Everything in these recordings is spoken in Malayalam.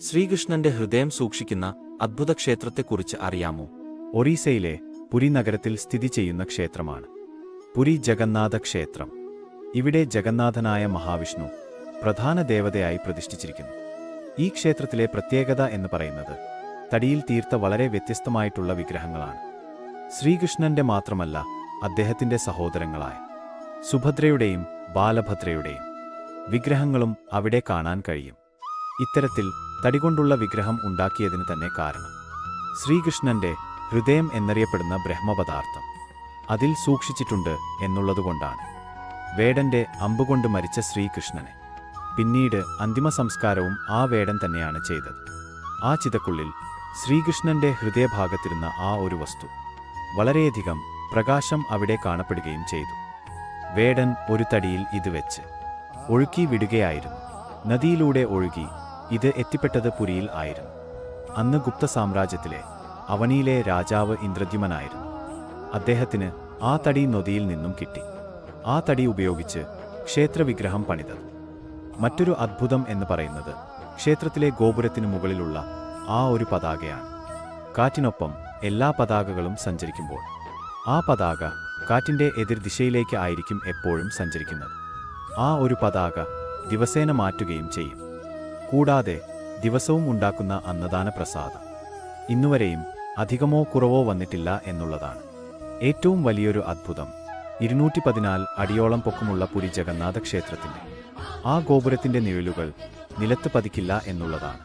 ശ്രീകൃഷ്ണന്റെ ഹൃദയം സൂക്ഷിക്കുന്ന അദ്ഭുത ക്ഷേത്രത്തെക്കുറിച്ച് അറിയാമോ? ഒറീസയിലെ പുരി നഗരത്തിൽ സ്ഥിതി ചെയ്യുന്ന ക്ഷേത്രമാണ് പുരി ജഗന്നാഥ ക്ഷേത്രം. ഇവിടെ ജഗന്നാഥനായ മഹാവിഷ്ണു പ്രധാന ദേവതയായി പ്രതിഷ്ഠിച്ചിരിക്കുന്നു. ഈ ക്ഷേത്രത്തിലെ പ്രത്യേകത എന്ന് പറയുന്നത് തടിയിൽ തീർത്ത വളരെ വ്യത്യസ്തമായിട്ടുള്ള വിഗ്രഹങ്ങളാണ്. ശ്രീകൃഷ്ണന്റെ മാത്രമല്ല, അദ്ദേഹത്തിന്റെ സഹോദരങ്ങളായ സുഭദ്രയുടെയും ബാലഭദ്രയുടെയും വിഗ്രഹങ്ങളും അവിടെ കാണാൻ കഴിയും. ഇത്തരത്തിൽ തടികൊണ്ടുള്ള വിഗ്രഹം ഉണ്ടാക്കിയതിന് തന്നെ കാരണം ശ്രീകൃഷ്ണന്റെ ഹൃദയം എന്നറിയപ്പെടുന്ന ബ്രഹ്മപദാർത്ഥം അതിൽ സൂക്ഷിച്ചിട്ടുണ്ട് എന്നുള്ളതുകൊണ്ടാണ്. വേടന്റെ അമ്പുകൊണ്ട് മരിച്ച ശ്രീകൃഷ്ണനെ പിന്നീട് അന്തിമ സംസ്കാരവും ആ വേടൻ തന്നെയാണ് ചെയ്തത്. ആ ചിതക്കുള്ളിൽ ശ്രീകൃഷ്ണന്റെ ഹൃദയഭാഗത്തിരുന്ന ആ ഒരു വസ്തു വളരെയധികം പ്രകാശം അവിടെ കാണപ്പെടുകയും ചെയ്തു. വേടൻ ഒരു തടിയിൽ ഇത് വെച്ച് ഒഴുക്കി വിടുകയായിരുന്നു. നദിയിലൂടെ ഒഴുകി ഇത് എത്തിപ്പെട്ടത് പുരിയിൽ ആയിരുന്നു. അന്ന് ഗുപ്ത സാമ്രാജ്യത്തിലെ അവനിയിലെ രാജാവ് ഇന്ദ്രദ്യുമനായിരുന്നു. അദ്ദേഹത്തിന് ആ തടി നദിയിൽ നിന്നും കിട്ടി. ആ തടി ഉപയോഗിച്ച് ക്ഷേത്രവിഗ്രഹം പണിതത്. മറ്റൊരു അദ്ഭുതം എന്ന് പറയുന്നത് ക്ഷേത്രത്തിലെ ഗോപുരത്തിനു മുകളിലുള്ള ആ ഒരു പതാകയാണ്. കാറ്റിനൊപ്പം എല്ലാ പതാകകളും സഞ്ചരിക്കുമ്പോൾ ആ പതാക കാറ്റിന്റെ എതിർദിശയിലേക്ക് ആയിരിക്കും എപ്പോഴും സഞ്ചരിക്കുന്നത്. ആ ഒരു പതാക ദിവസേന മാറ്റുകയും ചെയ്യും. കൂടാതെ ദിവസവും ഉണ്ടാക്കുന്ന അന്നദാന പ്രസാദം ഇന്നുവരെയും അധികമോ കുറവോ വന്നിട്ടില്ല എന്നുള്ളതാണ് ഏറ്റവും വലിയൊരു അദ്ഭുതം. 214 അടിയോളം പൊക്കമുള്ള പുരി ജഗന്നാഥ ക്ഷേത്രത്തിന്റെ ആ ഗോപുരത്തിന്റെ നിഴലുകൾ നിലത്ത് പതിക്കില്ല എന്നുള്ളതാണ്.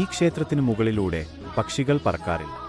ഈ ക്ഷേത്രത്തിനു മുകളിലൂടെ പക്ഷികൾ പറക്കാറില്ല.